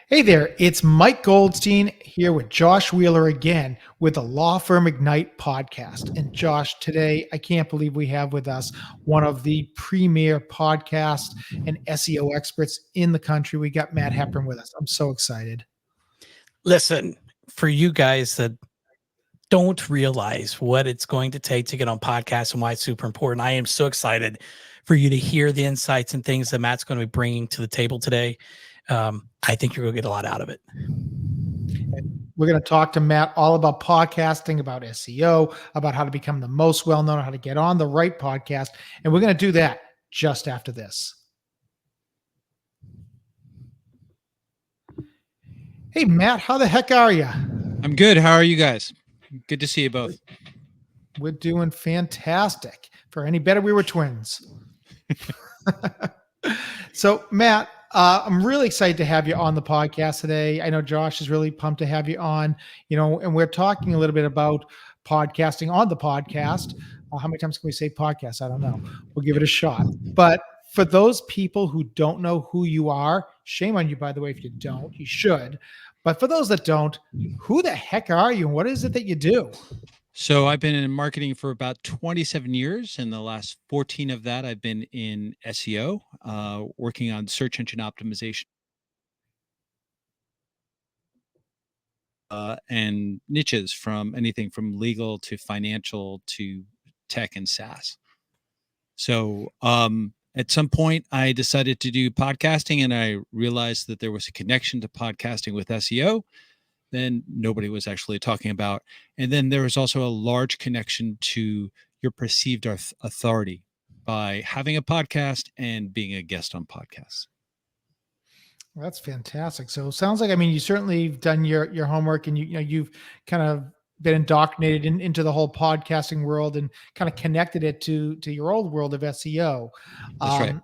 Hey there, it's Mike Goldstein here with Josh Wheeler again with the Law Firm Ignite podcast. And Josh, today I can't believe we have with us one of the premier podcast and SEO experts in the country. We got Matt Hepburn with us. I'm so excited. Listen, for you guys that don't realize what it's going to take to get on podcasts and why it's super important, I am so excited for you to hear the insights and things that Matt's going to be bringing to the table today. I think you're going to get a lot out of it. We're going to talk to Matt all about podcasting, about SEO, about how to become the most well-known, how to get on the right podcast. And we're going to do that just after this. Hey, Matt, how the heck are you? I'm good. How are you guys? Good to see you both. We're doing fantastic. For any better, we were twins. So, Matt, I'm really excited to have you on the podcast today. I know Josh is really pumped to have you on, and we're talking a little bit about podcasting on the podcast. How many times can we say podcast? I don't know. We'll give it a shot. But for those people who don't know who you are, shame on you, by the way, if you don't, you should. But for those that don't, who the heck are you and what is it that you do? So I've been in marketing for about 27 years. And the last 14 of that, I've been in SEO, working on search engine optimization and niches from anything from legal to financial to tech and SaaS. So at some point, I decided to do podcasting and I realized that there was a connection to podcasting with SEO. Then nobody was actually talking about. And then there was also a large connection to your perceived authority by having a podcast and being a guest on podcasts. Well, that's fantastic. So it sounds like, you certainly have done your homework and you've kind of been indoctrinated into the whole podcasting world and kind of connected it to your old world of SEO. That's right.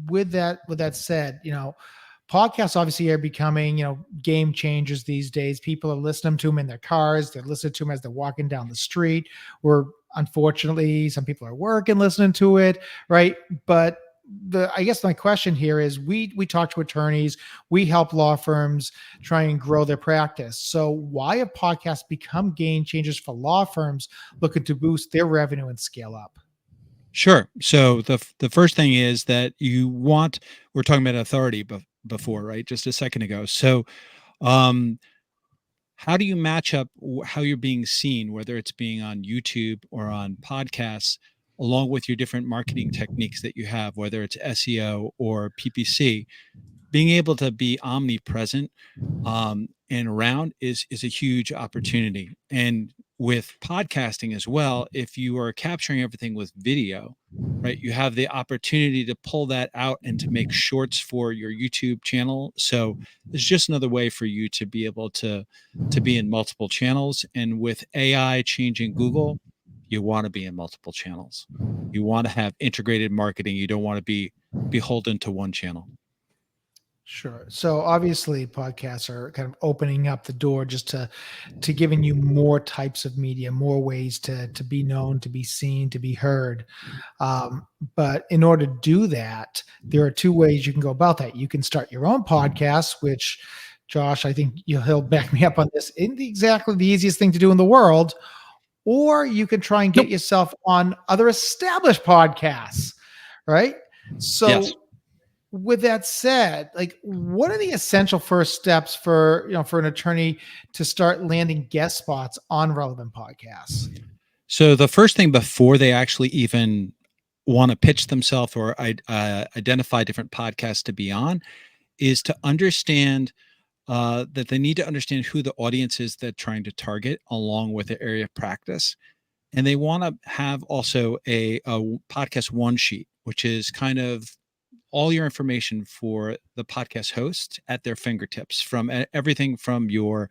With that said, podcasts obviously are becoming, game changers these days. People are listening to them in their cars. They're listening to them as they're walking down the street. Or unfortunately, some people are working listening to it, right? But I guess my question here is we talk to attorneys, we help law firms try and grow their practice. So why have podcasts become game changers for law firms looking to boost their revenue and scale up? Sure. So the first thing is that we're talking about authority before, right? Just a second ago. So how do you match up how you're being seen, whether it's being on YouTube or on podcasts, along with your different marketing techniques that you have, whether it's SEO or PPC? Being able to be omnipresent and around is a huge opportunity. And with podcasting as well, if you are capturing everything with video, right, you have the opportunity to pull that out and to make shorts for your YouTube channel. So it's just another way for you to be able to be in multiple channels. And with AI changing Google, you want to be in multiple channels. You want to have integrated marketing. You don't want to be beholden to one channel. Sure. So obviously podcasts are kind of opening up the door just to giving you more types of media, more ways to be known, to be seen, to be heard. But in order to do that, there are two ways you can go about that. You can start your own podcast, which Josh, I think he'll back me up on this. Isn't exactly the easiest thing to do in the world. Or you can try and get yourself on other established podcasts, right? So Yes. With that said, what are the essential first steps for an attorney to start landing guest spots on relevant podcasts? So the first thing before they actually even want to pitch themselves or identify different podcasts to be on is to understand that they need to understand who the audience is they're trying to target along with the area of practice. And they want to have also a podcast one sheet, which is kind of all your information for the podcast host at their fingertips, from everything from your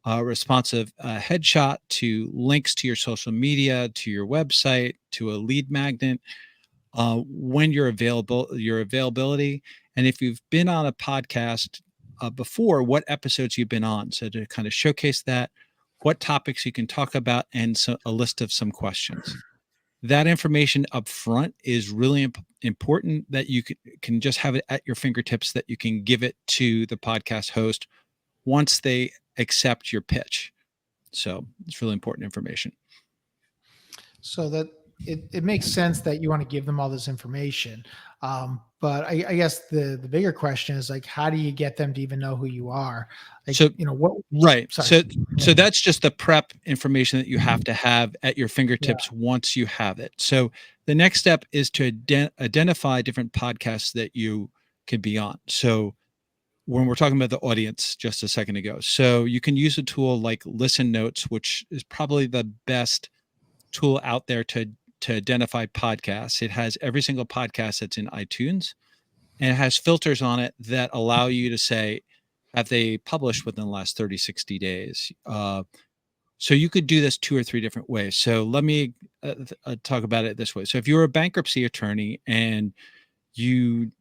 responsive headshot to links to your social media, to your website, to a lead magnet, when you're available, your availability. And if you've been on a podcast before, what episodes you've been on. So to kind of showcase that, what topics you can talk about, and so a list of some questions. that information up front is really important, that you can just have it at your fingertips, that you can give it to the podcast host once they accept your pitch. So it's really important information. So that it makes sense that you want to give them all this information. But I guess the bigger question is like, how do you get them to even know who you are? Like, So what? right. Sorry. So that's just the prep information that you have to have at your fingertips once you have it. So the next step is to identify different podcasts that you could be on. So when we're talking about the audience just a second ago, so you can use a tool like Listen Notes, which is probably the best tool out there to identify podcasts. It has every single podcast that's in iTunes, and it has filters on it that allow you to say, have they published within the last 30, 60 days? So you could do this 2 or 3 different ways. So let me talk about it this way. So if you're a bankruptcy attorney and you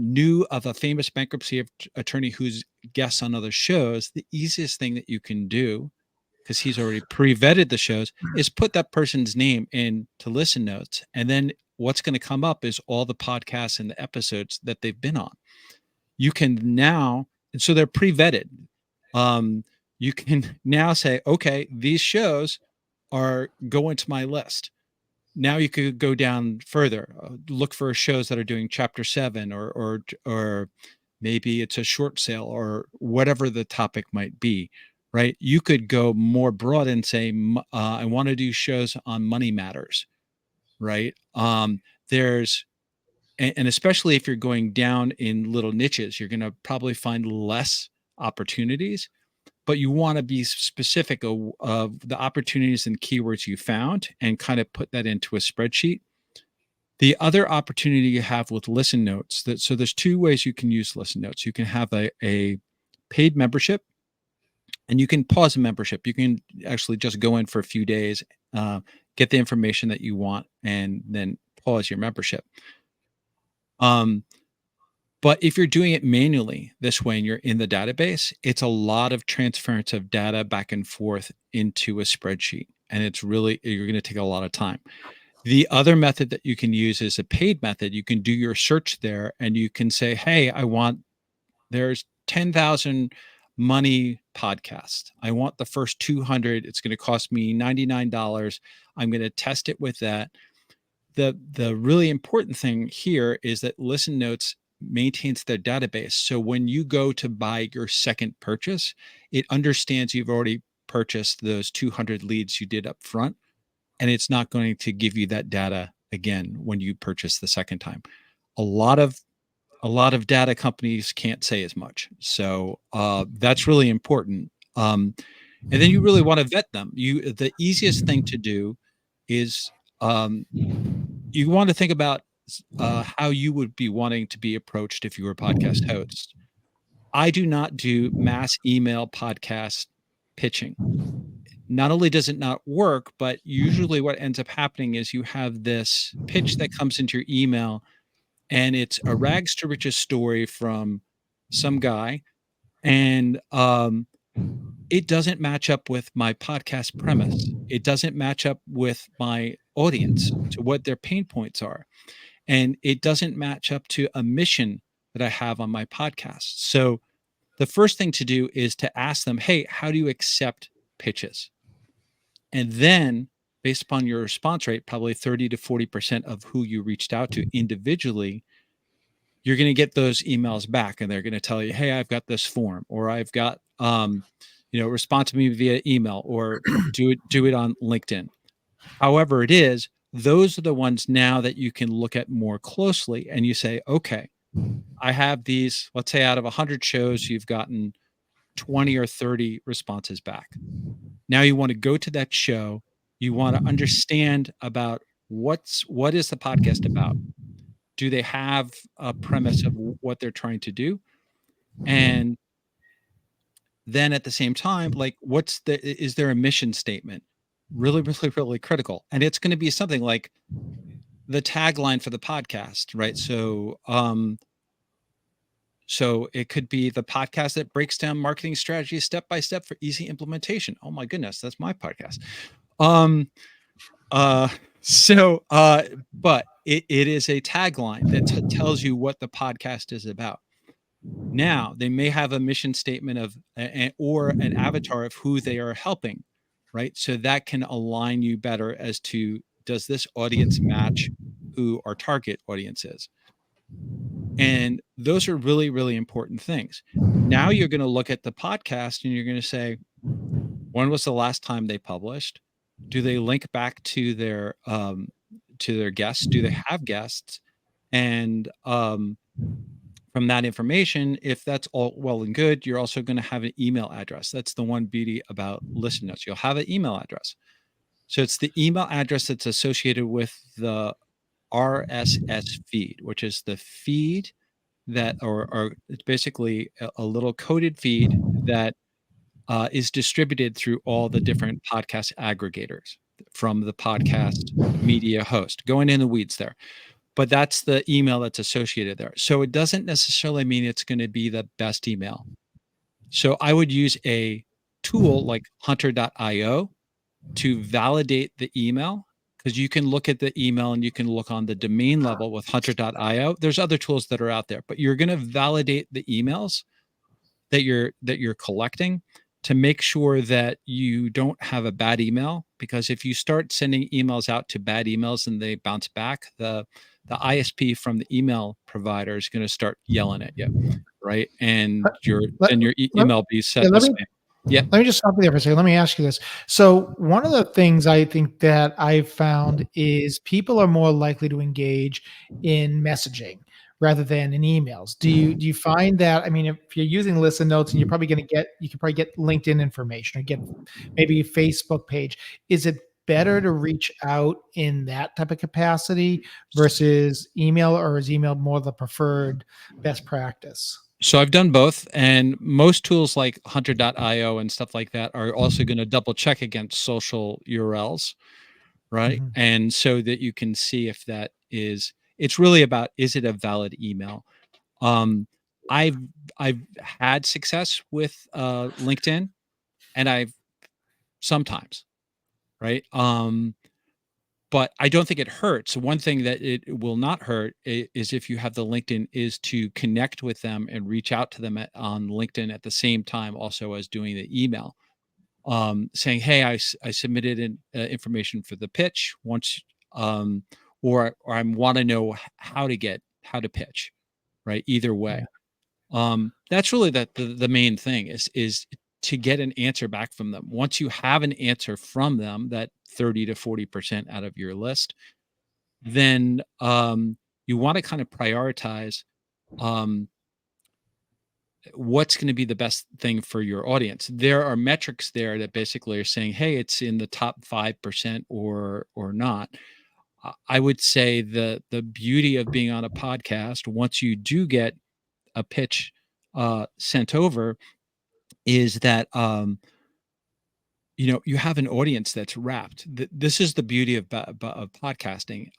knew of a famous bankruptcy attorney who's guests on other shows, the easiest thing that you can do, because he's already pre-vetted the shows, is put that person's name into Listen Notes. And then what's going to come up is all the podcasts and the episodes that they've been on. You can now, and so they're pre-vetted. You can now say, okay, these shows are going to my list. Now you could go down further, look for shows that are doing chapter 7 or maybe it's a short sale or whatever the topic might be, right? You could go more broad and say, I want to do shows on money matters, right? There's, and especially if you're going down in little niches, you're going to probably find less opportunities, but you want to be specific of the opportunities and keywords you found and kind of put that into a spreadsheet. The other opportunity you have with Listen Notes, so there's 2 ways you can use Listen Notes. You can have a paid membership, and you can pause a membership. You can actually just go in for a few days, get the information that you want, and then pause your membership. But if you're doing it manually this way and you're in the database, it's a lot of transference of data back and forth into a spreadsheet. And it's really, you're going to take a lot of time. The other method that you can use is a paid method. You can do your search there and you can say, hey, there's 10,000 money podcasts. I want the first 200. It's going to cost me $99. I'm going to test it with that. The really important thing here is that Listen Notes maintains their database. So when you go to buy your second purchase, it understands you've already purchased those 200 leads you did up front, and it's not going to give you that data again when you purchase the second time. A lot of data companies can't say as much. So that's really important. And then you really want to vet them. The easiest thing to do is you want to think about how you would be wanting to be approached if you were a podcast host. I do not do mass email podcast pitching. Not only does it not work, but usually what ends up happening is you have this pitch that comes into your email and it's a rags to riches story from some guy. And it doesn't match up with my podcast premise. It doesn't match up with my audience, to what their pain points are. And it doesn't match up to a mission that I have on my podcast. So the first thing to do is to ask them, hey, how do you accept pitches? And then based upon your response rate, probably 30 to 40% of who you reached out to individually, you're going to get those emails back and they're going to tell you, hey, I've got this form, or I've got, respond to me via email, or do it on LinkedIn. However it is, those are the ones now that you can look at more closely and you say, okay, I have these, let's say out of 100 shows, you've gotten 20 or 30 responses back. Now you want to go to that show. You want to understand about what is the podcast about? Do they have a premise of what they're trying to do? And then at the same time, like, is there a mission statement? Really, really, really critical. And it's going to be something like the tagline for the podcast, right? So it could be the podcast that breaks down marketing strategies step by step for easy implementation. Oh my goodness, that's my podcast. So, but it is a tagline that tells you what the podcast is about. Now, they may have a mission statement of or an avatar of who they are helping, right? So that can align you better as to, does this audience match who our target audience is? And those are really, really important things. Now you're going to look at the podcast and you're going to say, when was the last time they published? Do they link back to their guests? Do they have guests? And from that information, if that's all well and good, you're also going to have an email address. That's the one beauty about Listen Notes. You'll have an email address. So it's the email address that's associated with the RSS feed, which is the feed that, or it's basically a little coded feed that is distributed through all the different podcast aggregators from the podcast media host. Going in the weeds there, but that's the email that's associated there. So it doesn't necessarily mean it's going to be the best email. So I would use a tool like hunter.io to validate the email, because you can look at the email and you can look on the domain level with hunter.io. There's other tools that are out there, but you're going to validate the emails that you're collecting to make sure that you don't have a bad email, because if you start sending emails out to bad emails and they bounce back, the ISP from the email provider is going to start yelling at you, right? And your Let, then your let, email be set yeah, to let me spam. Yeah. let me just stop you there for a second. Let me ask you this. So one of the things I think that I've found is people are more likely to engage in messaging rather than in emails. Do you find that? I mean, if you're using Listen Notes and you're probably going to get, you can probably get LinkedIn information or get maybe a Facebook page. Is it better to reach out in that type of capacity versus email, or is email more the preferred best practice? So I've done both, and most tools like hunter.io and stuff like that are also going to double check against social URLs, right? Mhm. And so that you can see if that is, it's really about, is it a valid email? Um, I've I've had success with LinkedIn, and I've sometimes, right? But I don't think it hurts. One thing that it will not hurt is if you have the LinkedIn, is to connect with them and reach out to them on LinkedIn at the same time, also as doing the email, saying, "Hey, I submitted information for the pitch once, um, or I want to know how to pitch, right? Either Yeah. way." That's really the main thing is to get an answer back from them. Once you have an answer from them, that 30 to 40% out of your list, then you want to kind of prioritize um, what's going to be the best thing for your audience. There are metrics there that basically are saying, hey, it's in the top 5% or not. I would say the beauty of being on a podcast, once you do get a pitch sent over, is that you have an audience that's wrapped. This is the beauty of podcasting.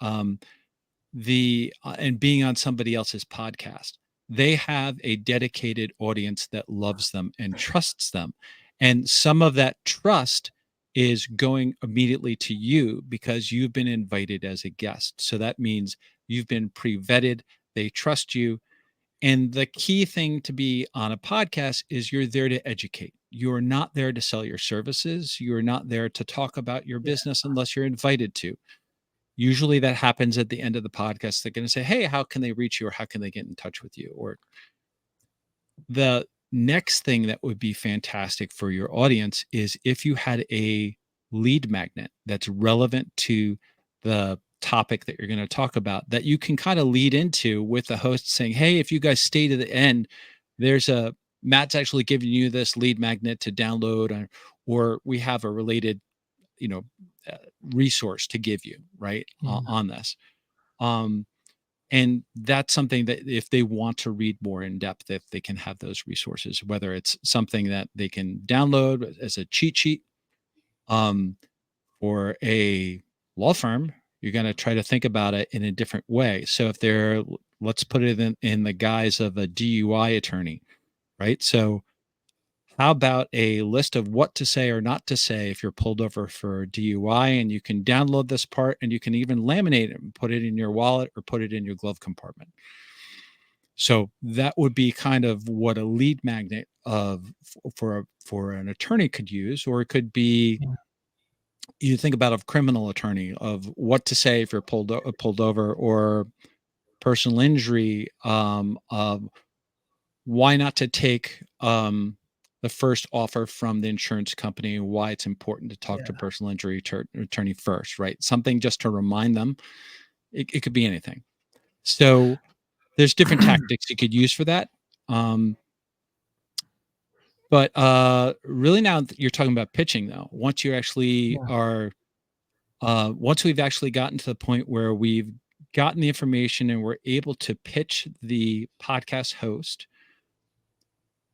The And being on somebody else's podcast, they have a dedicated audience that loves them and trusts them, and some of that trust is going immediately to you because you've been invited as a guest. So that means you've been pre-vetted, they trust you. And the key thing to be on a podcast is you're there to educate. You're not there to sell your services. You're not there to talk about your Yeah. business unless you're invited to. Usually that happens at the end of the podcast. They're going to say, "Hey, how can they reach you, or how can they get in touch with you?" Or the next thing that would be fantastic for your audience is if you had a lead magnet that's relevant to the topic that you're going to talk about, that you can kind of lead into with the host saying, "Hey, if you guys stay to the end, there's a Matt's actually giving you this lead magnet to download, or we have a related, you know, resource to give you, right, Yeah. on this." Um, and that's something that if they want to read more in depth, if they can have those resources, whether it's something that they can download as a cheat sheet, um, or a law firm, you're going to try to think about it in a different way. So if they're, let's put it in the guise of a DUI attorney, right? So how about a list of what to say or not to say if you're pulled over for DUI? And you can download this part and you can even laminate it and put it in your wallet or put it in your glove compartment. So that would be kind of what a lead magnet for an attorney could use, or it could be, Yeah. you think about a criminal attorney of what to say if you're pulled over, or personal injury, of why not to take the first offer from the insurance company, why it's important to talk to Yeah. personal injury attorney first, right? Something just to remind them. It could be anything. So there's different tactics you could use for that. Um, but really now you're talking about pitching though. Once you actually Yeah. are, once we've actually gotten to the point where we've gotten the information and we're able to pitch the podcast host,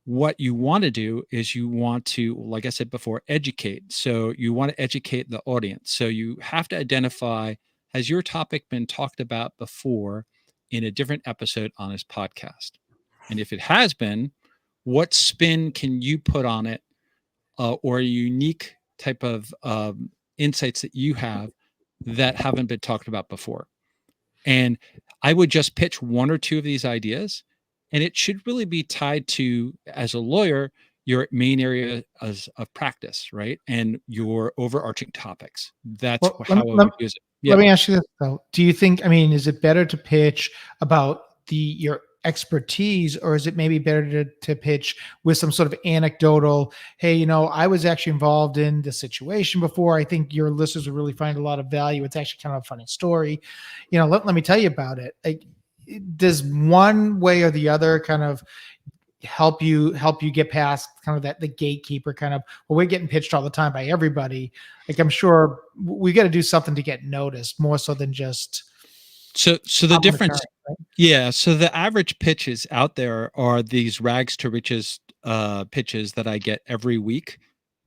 what you want to do is you want to, like I said before, educate. So you want to educate the audience. So you have to identify, has your topic been talked about before in a different episode on his podcast? And if it has been, what spin can you put on it, or a unique type of insights that you have that haven't been talked about before? And I would just pitch one or two of these ideas, and it should really be tied to, as a lawyer, your main area of practice, right? And your overarching topics. That's Well, how I would use it. let Yeah. me ask you this though. Do you think, I mean, is it better to pitch about your expertise, or is it maybe better to pitch with some sort of anecdotal, hey, I was actually involved in this situation before. I think your listeners will really find a lot of value. It's actually kind of a funny story. Let me tell you about it. Like, does one way or the other kind of help you get past kind of that the gatekeeper kind of, well, we're getting pitched all the time by everybody. Like, I'm sure we got to do something to get noticed more so than just So the I'm an attorney, difference, right? yeah. So the average pitches out there are these rags to riches pitches that I get every week,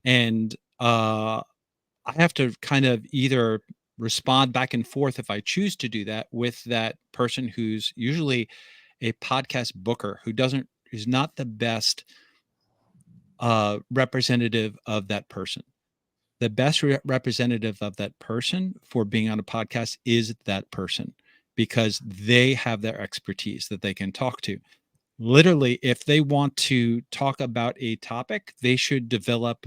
and I have to kind of either respond back and forth if I choose to do that with that person who's usually a podcast booker who doesn't is not the best representative of that person. The best representative of that person for being on a podcast is that person, because they have their expertise that they can talk to. Literally, if they want to talk about a topic, they should develop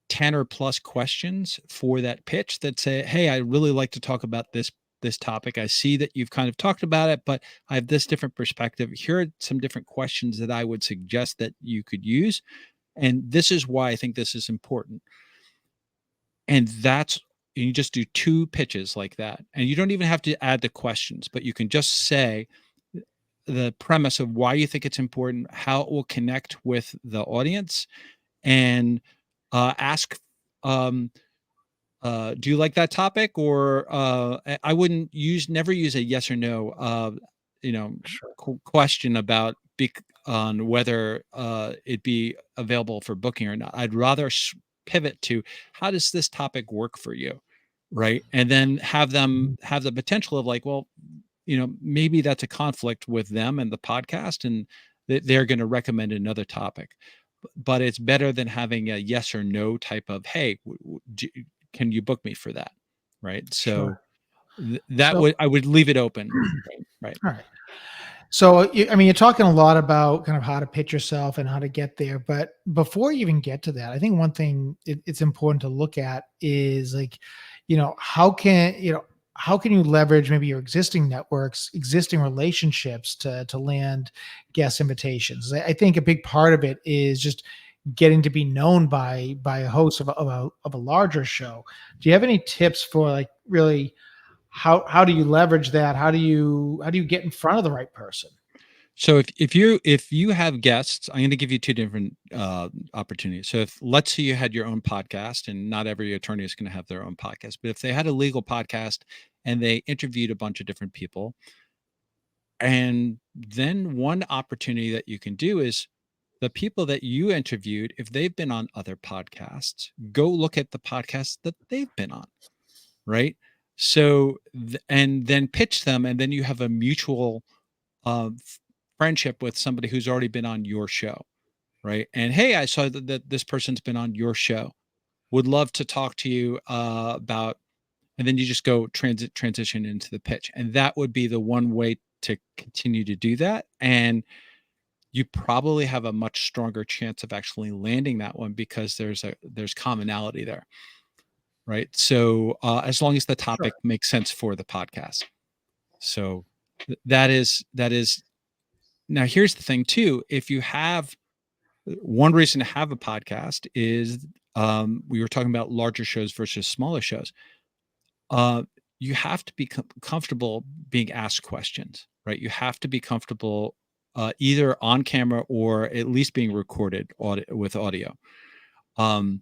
10 or plus questions for that pitch that say, hey, I really like to talk about this topic. I see that you've kind of talked about it, but I have this different perspective. Here are some different questions that I would suggest that you could use, and this is why I think this is important. And you just do two pitches like that, and you don't even have to add the questions, but you can just say the premise of why you think it's important, how it will connect with the audience, and ask, um, do you like that topic? Or I wouldn't never use a yes or no, you know, Sure. question about on whether it be available for booking or not. I'd rather pivot to, how does this topic work for you, right? And then have them have the potential of like, well, maybe that's a conflict with them and the podcast, and they're going to recommend another topic. But it's better than having a yes or no type of, hey, can you book me for that? Right. So Sure. that So, would, I would leave it open. Right. Right. all right. So, I mean, you're talking a lot about kind of how to pitch yourself and how to get there. But before you even get to that, I think one thing it's important to look at is like, how can you leverage maybe your existing networks, existing relationships to land guest invitations? I think a big part of it is just getting to be known by a host of a larger show. Do you have any tips for like really how do you leverage that? How do you get in front of the right person? So if you have guests, I'm going to give you two different opportunities. So if, let's say you had your own podcast, and not every attorney is going to have their own podcast, but if they had a legal podcast and they interviewed a bunch of different people, and then one opportunity that you can do is, the people that you interviewed, if they've been on other podcasts, go look at the podcasts that they've been on, right? So and then pitch them, and then you have a mutual friendship with somebody who's already been on your show. right? And hey, I saw that this person's been on your show. Would love to talk to you about, and then you just go transition into the pitch. And that would be the one way to continue to do that. And you probably have a much stronger chance of actually landing that one because there's commonality there, right? So as long as the Sure. topic makes sense for the podcast. So that is now here's the thing too. If you have one reason to have a podcast is we were talking about larger shows versus smaller shows. Uh, you have to be comfortable being asked questions, right? You have to be comfortable either on camera or at least being recorded with audio. Um,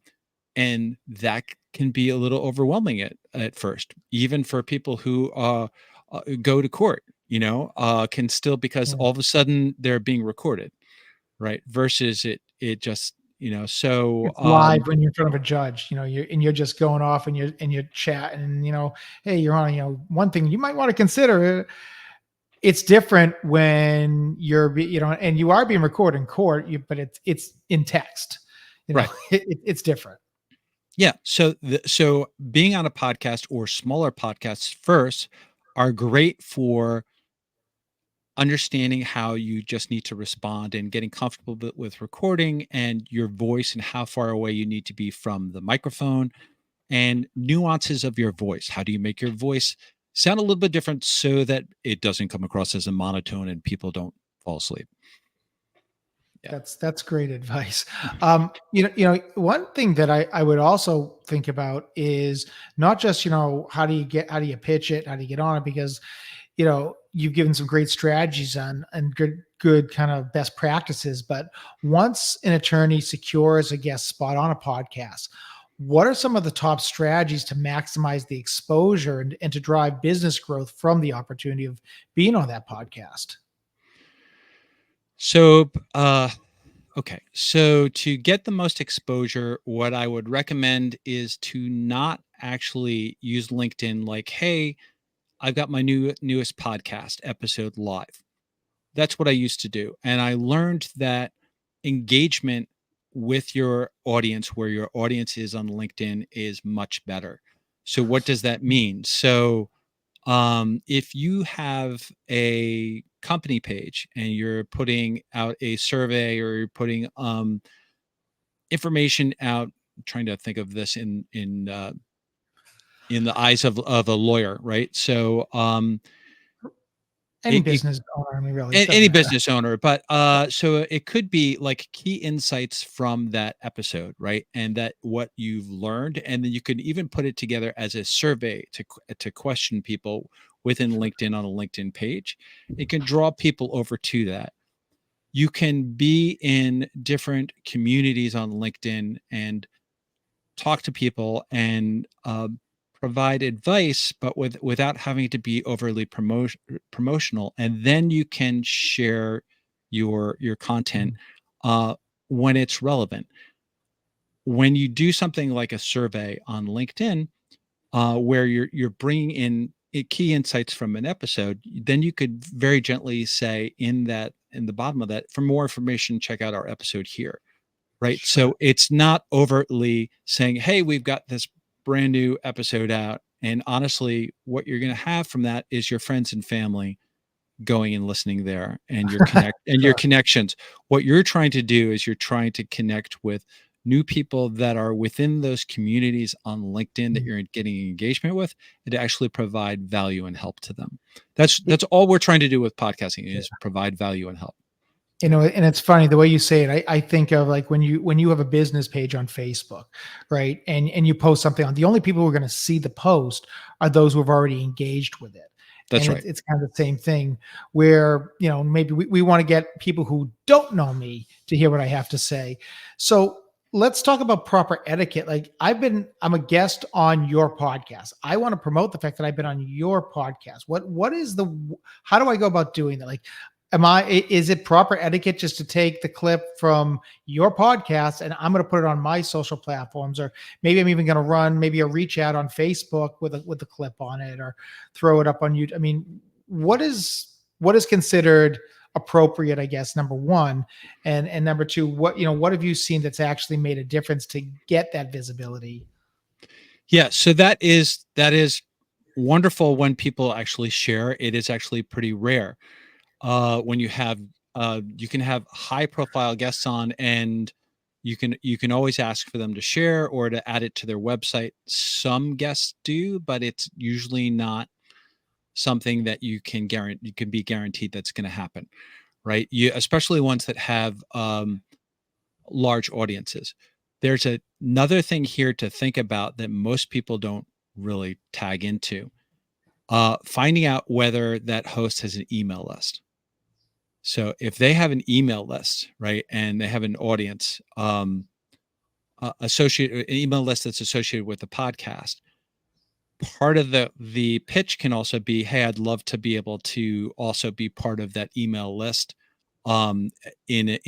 and that can be a little overwhelming at first, even for people who go to court, can still, because Yeah. all of a sudden they're being recorded, right? Versus it just, so It's live when you're in front of a judge, you're just going off and you're chatting, and hey, you're on, one thing you might want to consider. It's different when and you are being recorded in court, but it's in text, right. it's different. Yeah. So being on a podcast or smaller podcasts first are great for understanding how you just need to respond and getting comfortable with recording and your voice and how far away you need to be from the microphone and nuances of your voice. How do you make your voice sound a little bit different so that it doesn't come across as a monotone and people don't fall asleep? Yeah. That's great advice. One thing that I would also think about is not just, how do you pitch it? How do you get on it? Because, you've given some great strategies and good kind of best practices. But once an attorney secures a guest spot on a podcast, what are some of the top strategies to maximize the exposure and to drive business growth from the opportunity of being on that podcast? So, okay. So to get the most exposure, what I would recommend is to not actually use LinkedIn like, hey, I've got my newest podcast episode live. That's what I used to do. And I learned that engagement with your audience, where your audience is on LinkedIn, is much better. So what does that mean? So if you have a company page and you're putting out a survey or you're putting information out, I'm trying to think of this in the eyes of a lawyer, right? So Any business owner, I mean, really, it doesn't any matter. business owner, but so it could be like key insights from that episode, right? And that what you've learned, and then you could even put it together as a survey to question people within LinkedIn on a LinkedIn page. It can draw people over to that. You can be in different communities on LinkedIn and talk to people and provide advice, but without having to be overly promotional. And then you can share your content when it's relevant. When you do something like a survey on LinkedIn, where you're bringing in key insights from an episode, then you could very gently say in the bottom of that, for more information, check out our episode here. Right. Sure. So it's not overtly saying, hey, we've got this brand new episode out. And honestly, what you're going to have from that is your friends and family going and listening there and your Sure. connections. What you're trying to do is you're trying to connect with new people that are within those communities on LinkedIn that you're getting engagement with, and to actually provide value and help to them. That's all we're trying to do with podcasting is provide value and help. And it's funny the way you say it. I think of like when you have a business page on Facebook, right? And you post something on, the only people who are going to see the post are those who have already engaged with it. That's And right. it's kind of the same thing where, maybe we want to get people who don't know me to hear what I have to say. So let's talk about proper etiquette. Like I'm a guest on your podcast. I want to promote the fact that I've been on your podcast. How do I go about doing that? Like, is it proper etiquette just to take the clip from your podcast and I'm going to put it on my social platforms, or maybe I'm even going to run maybe a reach out on Facebook with a clip on it, or throw it up on YouTube? I mean, what is considered appropriate, I guess, number one, and number two, what have you seen that's actually made a difference to get that visibility? Yeah, so that is wonderful when people actually share. It is actually pretty rare when you can have high profile guests on, and you can always ask for them to share or to add it to their website. Some guests do, but it's usually not something that you can be guaranteed that's going to happen, right? You especially ones that have large audiences. There's another thing here to think about that most people don't really tag into. Finding out whether that host has an email list. So if they have an email list, right, and they have an audience associated an email list that's associated with the podcast, part of the pitch can also be, hey, I'd love to be able to also be part of that email list um, in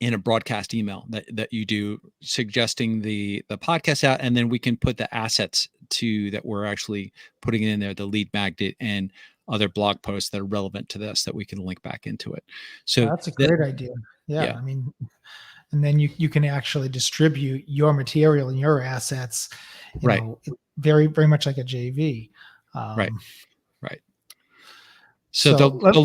a broadcast email that you do, suggesting the podcast out, and then we can put the assets to that we're actually putting in there, the lead magnet and other blog posts that are relevant to this that we can link back into it. So That's a that, great idea. Yeah, yeah, I mean, and then you can actually distribute your material and your assets, right, very very much like a JV. right, Um, right. So so let, the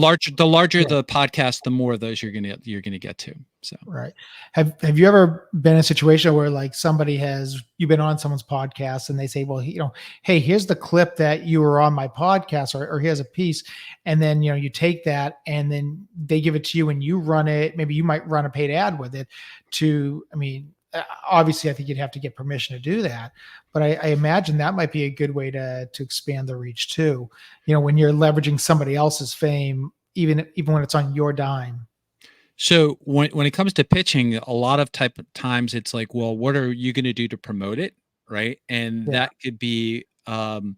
larger yeah. the podcast, the more of those you're gonna get to. So Right. Have you ever been in a situation where like you've been on someone's podcast and they say, well, hey, here's the clip that you were on my podcast, or here's a piece. And then, you take that and then they give it to you and you run it. Maybe you might run a paid ad with it obviously I think you'd have to get permission to do that, but I imagine that might be a good way to expand the reach too. When you're leveraging somebody else's fame, even when it's on your dime. So when it comes to pitching, a lot of times it's like, well, what are you going to do to promote it, right? And Yeah. that could be the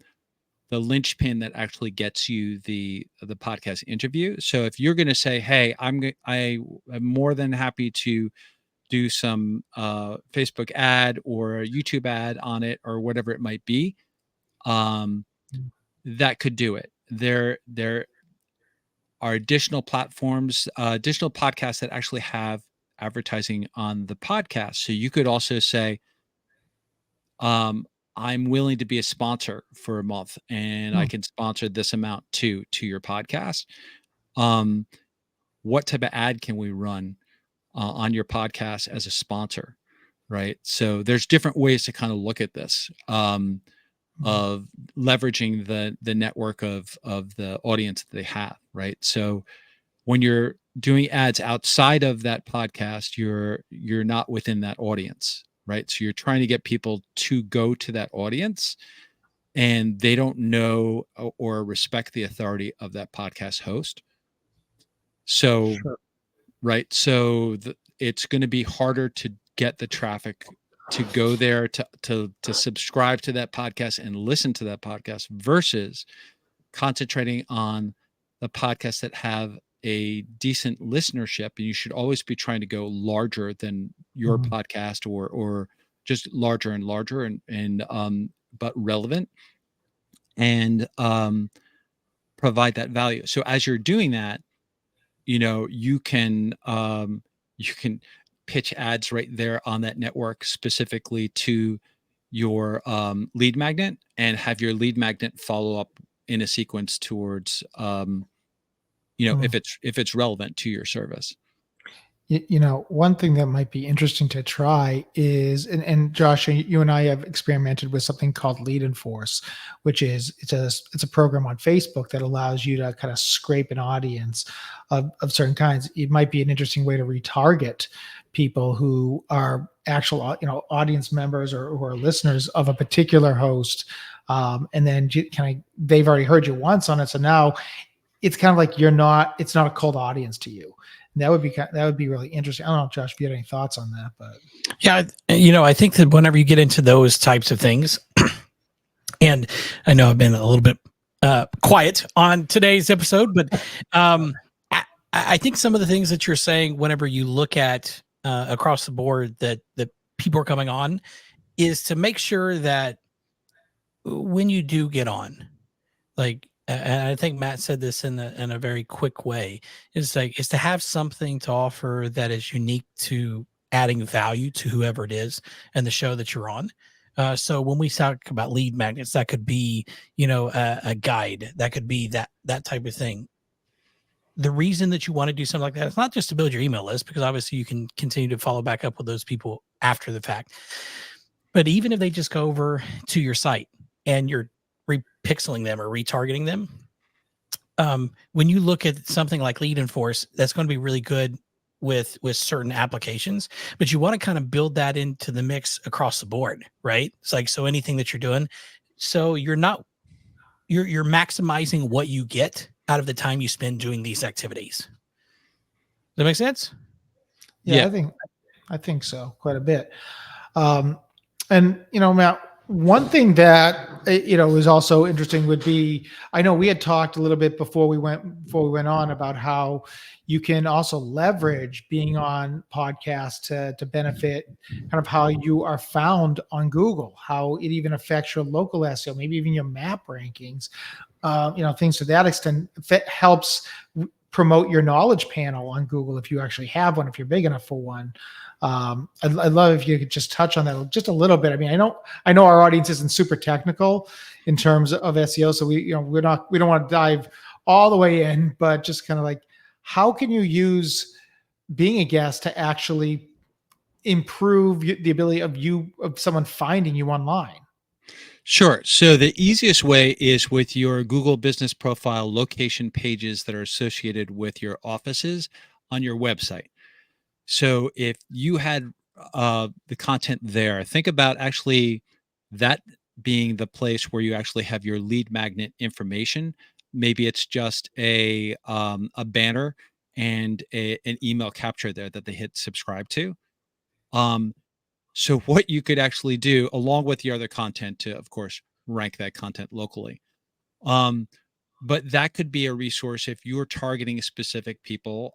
linchpin that actually gets you the podcast interview. So if you're going to say, hey, I am more than happy to do some Facebook ad or a YouTube ad on it or whatever it might be, um, that could do it. There are additional platforms, additional podcasts that actually have advertising on the podcast. So you could also say, I'm willing to be a sponsor for a month and I Hmm. can sponsor this amount to your podcast. Um, what type of ad can we run on your podcast as a sponsor? Right. So there's different ways to kind of look at this. Of leveraging the network of the audience that they have, right? So when you're doing ads outside of that podcast, you're not within that audience, right? So you're trying to get people to go to that audience, and they don't know or respect the authority of that podcast host. So, Sure. right, so it's going to be harder to get the traffic to go there to subscribe to that podcast and listen to that podcast versus concentrating on the podcasts that have a decent listenership. And you should always be trying to go larger than your Mhm. podcast, or just larger and larger, and but relevant, and provide that value. So as you're doing that, you can pitch ads right there on that network specifically to your lead magnet, and have your lead magnet follow up in a sequence towards Mm. if it's relevant to your service. One thing that might be interesting to try is, and Josh, you and I have experimented with something called Lead Enforce, which is it's a program on Facebook that allows you to kind of scrape an audience of certain kinds. It might be an interesting way to retarget people who are actual audience members or who are listeners of a particular host, and then kind of they've already heard you once on it, so now it's kind of like it's not a cold audience to you. And that would be really interesting. I don't know, Josh, if you had any thoughts on that, but Yeah, I think that whenever you get into those types of things, and I know I've been a little bit quiet on today's episode, but I think some of the things that you're saying, whenever you look at across the board that people are coming on, is to make sure that when you do get on, like and I think Matt said this in a very quick way, is to have something to offer that is unique to adding value to whoever it is and the show that you're on. So when we talk about lead magnets, that could be, a guide, that could be that type of thing. The reason that you want to do something like that, it's not just to build your email list, because obviously you can continue to follow back up with those people after the fact. But even if they just go over to your site and you're repixeling them or retargeting them, when you look at something like Lead Enforce, that's going to be really good with certain applications, but you want to kind of build that into the mix across the board, right? It's like, so anything that you're doing, so you're maximizing what you get out of the time you spend doing these activities. Does that make sense? Yeah. I think so, quite a bit. And Matt, one thing that is also interesting would be, I know we had talked a little bit before we went on about how you can also leverage being on podcasts to benefit kind of how you are found on Google, how it even affects your local SEO, maybe even your map rankings, things to that extent. That helps promote your knowledge panel on Google if you actually have one, if you're big enough for one. I'd love if you could just touch on that just a little bit. I mean, I know our audience isn't super technical in terms of SEO, so we don't want to dive all the way in, but just kind of like, how can you use being a guest to actually improve the ability of someone finding you online? Sure. So the easiest way is with your Google Business Profile location pages that are associated with your offices on your website. So if you had the content there, think about actually that being the place where you actually have your lead magnet information. Maybe it's just a banner and an email capture there that they hit subscribe to. So what you could actually do, along with your other content, to of course rank that content locally. But that could be a resource if you're targeting specific people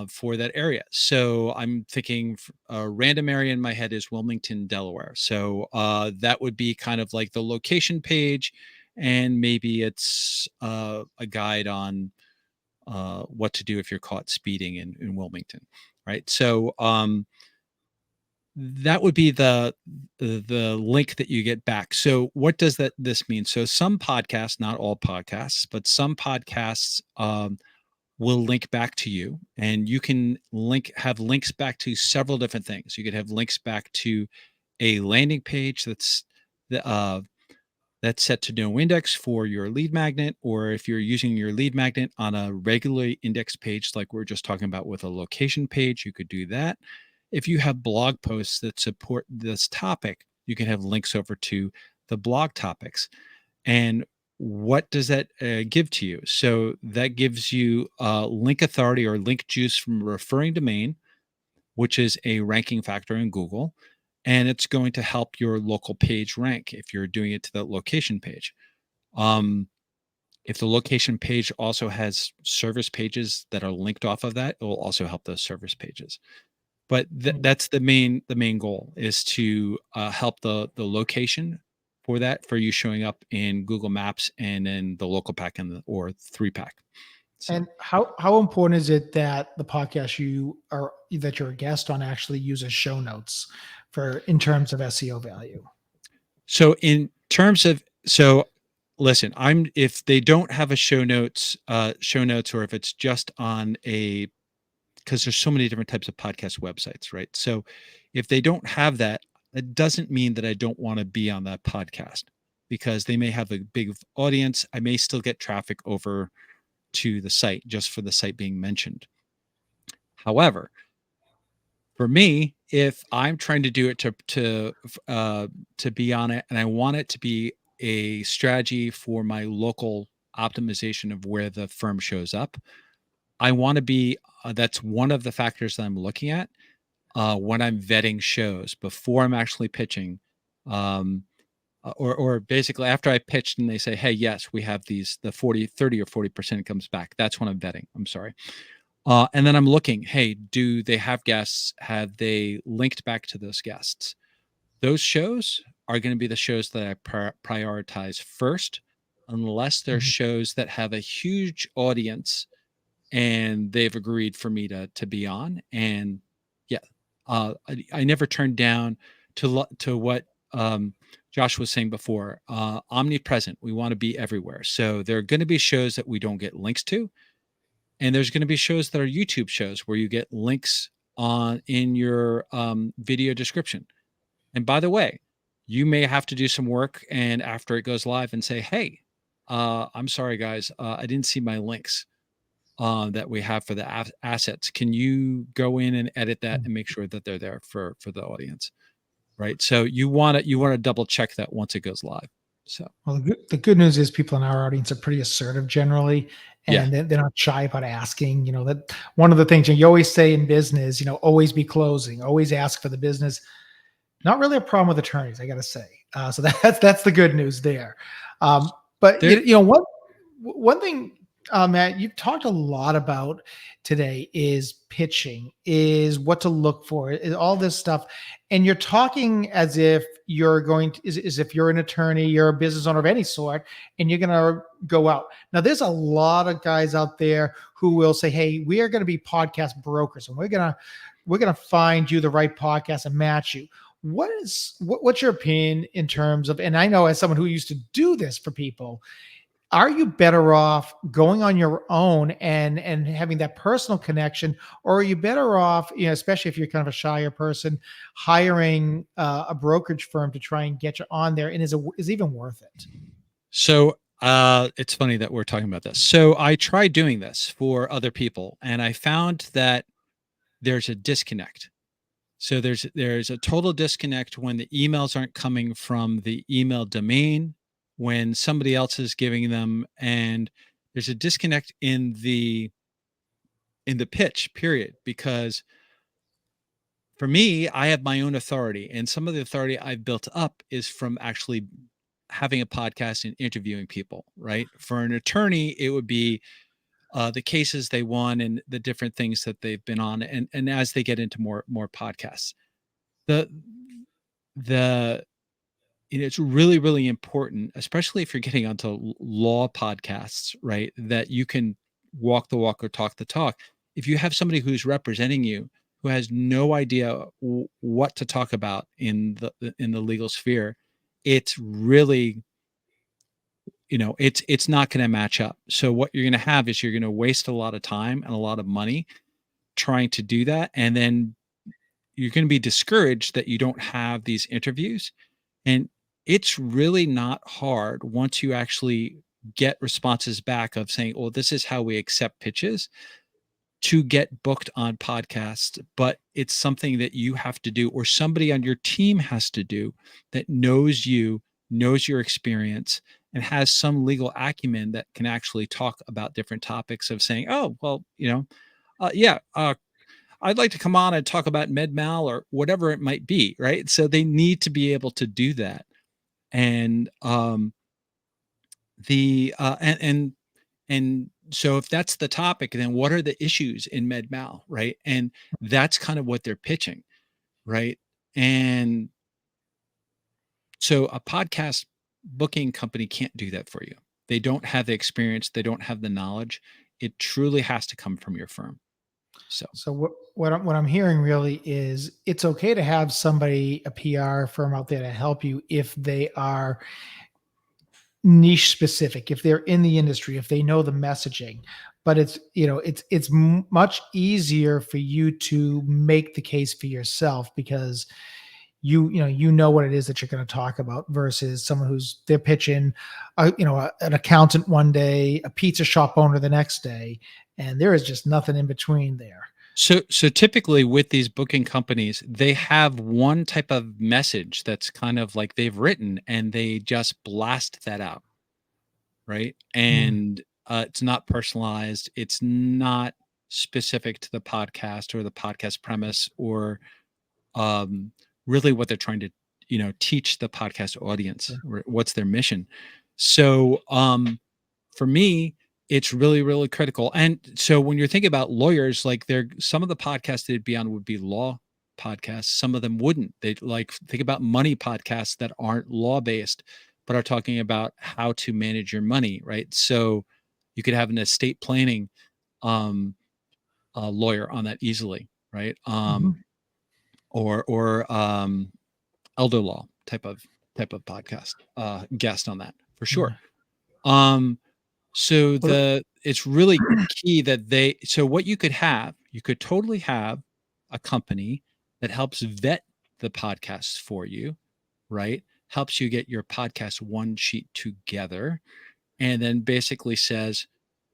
for that area. So I'm thinking a random area in my head is Wilmington, Delaware. So that would be kind of like the location page, and maybe it's a guide on what to do if you're caught speeding in Wilmington, right? So that would be the link that you get back. So what does this mean? So some podcasts, not all podcasts, but some podcasts will link back to you, and you can have links back to several different things. You could have links back to a landing page that's set to no index for your lead magnet, or if you're using your lead magnet on a regularly indexed page, like we're just talking about with a location page, you could do that. If you have blog posts that support this topic, you can have links over to the blog topics. And what does that give to you? So that gives you link authority or link juice from a referring domain, which is a ranking factor in Google. And it's going to help your local page rank if you're doing it to the location page. If the location page also has service pages that are linked off of that, it will also help those service pages. But that's the main goal, is to help the location for you showing up in Google Maps and in the local pack or 3-pack. So. And how important is it that the podcast that you're a guest on actually uses show notes in terms of SEO value? So listen, if they don't have a show notes, or if it's just on because there's so many different types of podcast websites, right? So if they don't have that, it doesn't mean that I don't want to be on that podcast, because they may have a big audience. I may still get traffic over to the site just for the site being mentioned. However, for me, if I'm trying to do it to be on it, and I want it to be a strategy for my local optimization of where the firm shows up, I want to be. That's one of the factors that I'm looking at when I'm vetting shows before I'm actually pitching. Or basically after I pitched and they say, hey, yes, we have the 30 or 40% comes back. That's when I'm vetting. I'm sorry. And then I'm looking, hey, do they have guests? Have they linked back to those guests? Those shows are going to be the shows that I prioritize first unless they're Mhm. shows that have a huge audience and they've agreed for me to be on. And yeah, I never turned down to what Josh was saying before. Omnipresent. We want to be everywhere. So there are going to be shows that we don't get links to, and there's going to be shows that are YouTube shows where you get links on in your video description. And by the way, you may have to do some work and after it goes live and say, "Hey, I'm sorry, guys, I didn't see my links that we have for the assets. Can you go in and edit that and make sure that they're there for the audience?" Right. So you want to double check that once it goes live. So Well, the good news is people in our audience are pretty assertive generally, yeah, and they're not shy about asking. That one of the things you always say in business, always be closing, always ask for the business. Not really a problem with attorneys, I got to say. So that's the good news there. But there. one thing, Matt, you've talked a lot about today is pitching, is what to look for, is all this stuff, and you're talking as if you're going to, as if you're an attorney, you're a business owner of any sort, and you're going to go out. Now, there's a lot of guys out there who will say, "Hey, we are going to be podcast brokers, and we're gonna find you the right podcast and match you." What's your opinion in terms of, and I know as someone who used to do this for people, are you better off going on your own and having that personal connection, or are you better off, especially if you're kind of a shyer person, hiring a brokerage firm to try and get you on there, and is even worth it? So it's funny that we're talking about this. So I tried doing this for other people, and I found that there's a disconnect. So there's a total disconnect when the emails aren't coming from the email domain, when somebody else is giving them, and there's a disconnect in the pitch period. Because for me, I have my own authority, and some of the authority I've built up is from actually having a podcast and interviewing people, right? For an attorney, it would be the cases they won and the different things that they've been on, and as they get into more podcasts, the the it's really really important, especially if you're getting onto law podcasts, right, that you can walk the walk or talk the talk. If you have somebody who's representing you who has no idea what to talk about in the legal sphere, it's really, it's not going to match up. So what you're going to have is you're going to waste a lot of time and a lot of money trying to do that, and then you're going to be discouraged that you don't have these interviews. And it's really not hard once you actually get responses back of saying, "Oh, this is how we accept pitches," to get booked on podcasts. But it's something that you have to do, or somebody on your team has to do, that knows you, knows your experience, and has some legal acumen that can actually talk about different topics of saying, "Oh, well, yeah, I'd like to come on and talk about med mal," or whatever it might be, right? So they need to be able to do that. And the and so if that's the topic, then what are the issues in med mal, right? And that's kind of what they're pitching, right? And so a podcast booking company can't do that for you. They don't have the experience, they don't have the knowledge. It truly has to come from your firm. So So what I'm hearing really is it's okay to have somebody, a PR firm out there to help you if they are niche specific, if they're in the industry, if they know the messaging. But it's much easier for you to make the case for yourself because you know what it is that you're going to talk about versus someone who's they're pitching an accountant one day, a pizza shop owner the next day, and there is just nothing in between there. so typically with these booking companies, they have one type of message that's kind of like they've written and they just blast that out, right? Mm. And it's not personalized. It's not specific to the podcast or the podcast premise or um, really what they're trying to, teach the podcast audience. Or what's their mission? So for me, it's really, really critical. And so when you're thinking about lawyers, like some of the podcasts they'd be on would be law podcasts. Some of them wouldn't. They'd like think about money podcasts that aren't law based. but are talking about how to manage your money, right? So you could have an estate planning um, lawyer on that easily, right? Mhm. Or elder law type of podcast guest on that for sure. Yeah. Um, so Well, it's really key that so what you could totally have a company that helps vet the podcasts for you, right? Helps you get your podcast one sheet together, and then basically says,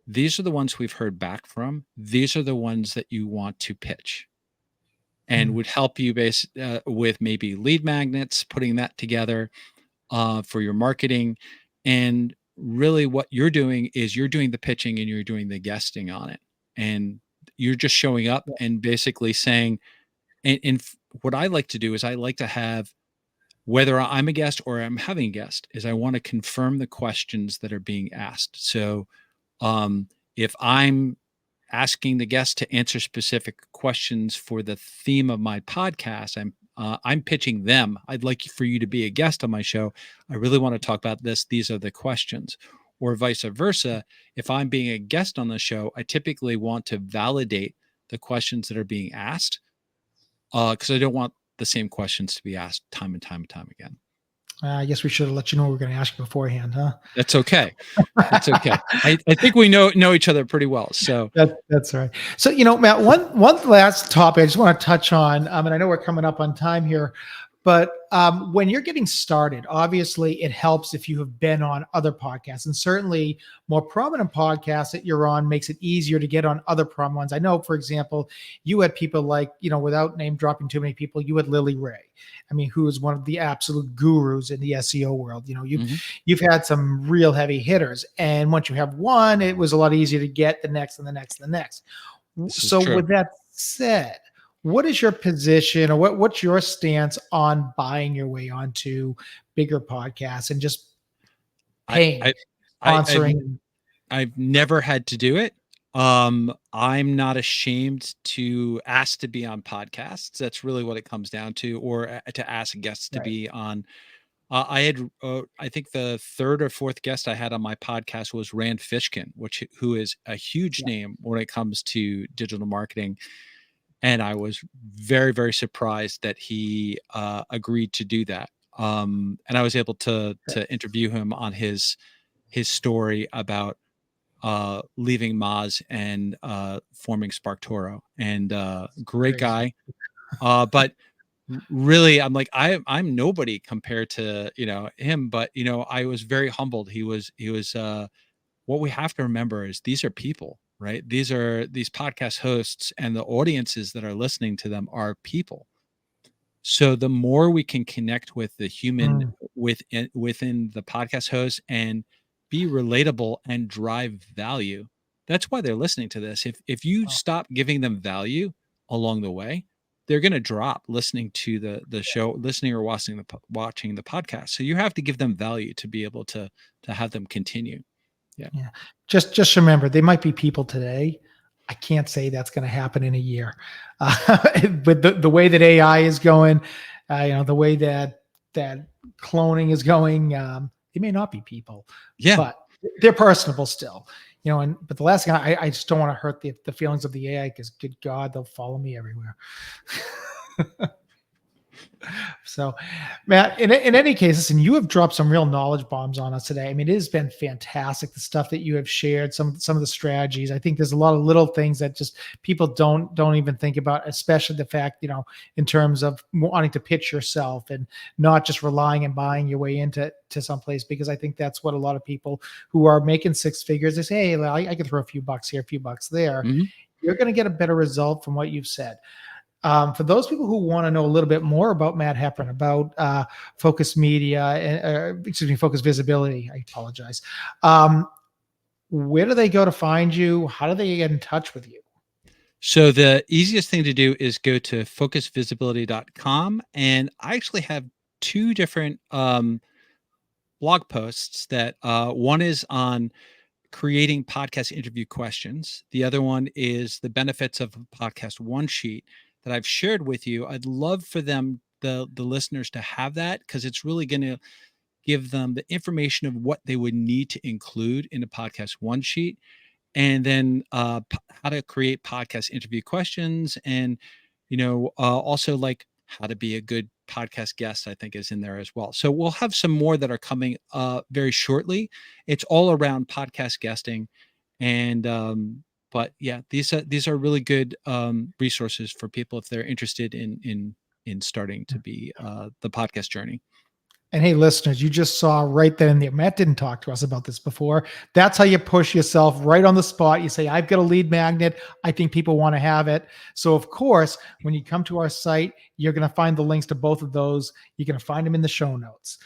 these are the ones we've heard back from. These are the ones that you want to pitch, and mm, would help you with maybe lead magnets, putting that together for your marketing. And really, what you're doing is you're doing the pitching and you're doing the guesting on it. And you're just showing up yeah, and basically saying, what I like to do is I like to have, whether I'm a guest or I'm having a guest, is I want to confirm the questions that are being asked. So um, if I'm asking the guest to answer specific questions for the theme of my podcast, I'm pitching them. I'd like for you to be a guest on my show. I really want to talk about this. These are the questions. Or vice versa. If I'm being a guest on the show, I typically want to validate the questions that are being asked, because I don't want the same questions to be asked time and time and time again. I guess we should have let you know we were going to ask you beforehand, huh? That's okay. It's okay. I think we know each other pretty well. So That's right. So, Matt, one last topic I just want to touch on, and I know we're coming up on time here, but when you're getting started, obviously it helps if you have been on other podcasts, and certainly more prominent podcasts that you're on makes it easier to get on other prominent ones. I know, for example, you had people like, without name dropping too many people, you had Lily Ray. I mean, who is one of the absolute gurus in the SEO world. mhm, You've had some real heavy hitters, and once you have one, it was a lot easier to get the next and the next and the next. this is So, true. with that said, what is your position, or what's your stance on buying your way onto bigger podcasts and just I paying, I sponsoring? I've never had to do it. I'm not ashamed to ask to be on podcasts. That's really what it comes down to, or to ask guests to Right. be on. I think the third or fourth guest I had on my podcast was Rand Fishkin, who is a huge Yeah. name when it comes to digital marketing. And I was very, very surprised that he agreed to do that. And I was able to interview him on his story about leaving Moz and forming SparkToro. And great Crazy. guy. But really, I'm like, I'm nobody compared to him. But I was very humbled. He was what we have to remember is these are people, right? These podcast hosts, and the audiences that are listening to them are people. So the more we can connect with the human Mm. within the podcast host and be relatable and drive value, that's why they're listening to this. If you Wow. stop giving them value along the way, they're going to drop listening to the show, listening or watching the podcast. So you have to give them value to be able to have them continue. Yeah. Yeah. Just remember, they might be people today. I can't say that's going to happen in a year. But the way that AI is going, the way that cloning is going, they may not be people, Yeah. but they're personable still. But the last thing, I just don't want to hurt the feelings of the AI, because good God, they'll follow me everywhere. So, Matt, in any case, listen, you have dropped some real knowledge bombs on us today. I mean, it has been fantastic, the stuff that you have shared, some of the strategies. I think there's a lot of little things that just people don't even think about, especially the fact, in terms of wanting to pitch yourself and not just relying and buying your way into someplace, because I think that's what a lot of people who are making six figures, they say, hey, well, I can throw a few bucks here, a few bucks there. Mhm. You're going to get a better result from what you've said. For those people who want to know a little bit more about Matt Hepburn, about Focus Media, Focus Visibility, I apologize. Where do they go to find you? How do they get in touch with you? So the easiest thing to do is go to focusvisibility.com. And I actually have two different blog posts that one is on creating podcast interview questions. The other one is the benefits of a podcast one sheet that I've shared with you. I'd love for the listeners to have that, because it's really going to give them the information of what they would need to include in a podcast one sheet, and then how to create podcast interview questions, and also like how to be a good podcast guest, I think, is in there as well. So we'll have some more that are coming very shortly. It's all around podcast guesting, and but yeah, these are really good resources for people if they're interested in starting to be the podcast journey. And hey, listeners, you just saw right then and there, Matt didn't talk to us about this before. That's how you push yourself right on the spot. You say, I've got a lead magnet. I think people want to have it. So, of course, when you come to our site, you're going to find the links to both of those. You're going to find them in the show notes.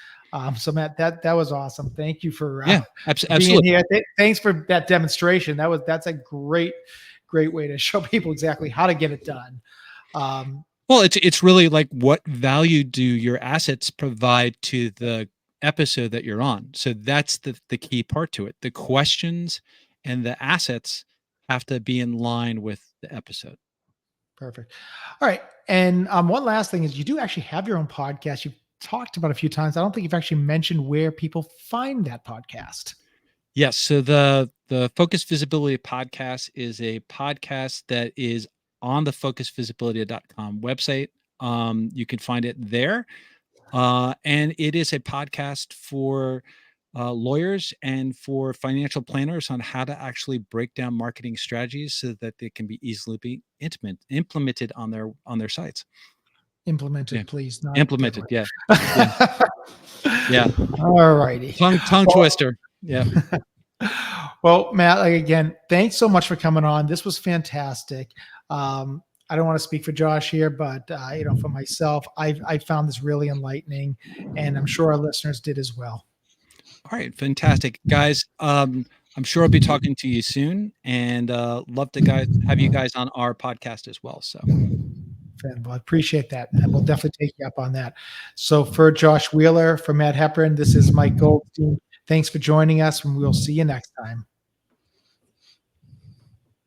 So, Matt, that was awesome. Thank you for being absolutely here. Thanks for that demonstration. That's a great way to show people exactly how to get it done. Well, it's really like, what value do your assets provide to the episode that you're on? So that's the key part to it. The questions and the assets have to be in line with the episode. Perfect. All right. And one last thing is, you do actually have your own podcast. You've talked about it a few times. I don't think you've actually mentioned where people find that podcast. Yes. So the Focus Visibility podcast is a podcast that is on the focusvisibility.com website. You can find it there. And it is a podcast for lawyers and for financial planners on how to actually break down marketing strategies so that they can be easily implemented on their sites. Implemented, please. Not implemented. Yeah. All righty. Tongue twister. Yeah. Well, Matt, again, thanks so much for coming on. This was fantastic. I don't want to speak for Josh here, but for myself, I found this really enlightening, and I'm sure our listeners did as well. All right, fantastic, guys. I'm sure I'll be talking to you soon, and love to have you guys on our podcast as well. So, well, I appreciate that, and we'll definitely take you up on that. So, for Josh Wheeler, for Matt Hepburn, this is Mike Goldstein. Thanks for joining us, and we'll see you next time.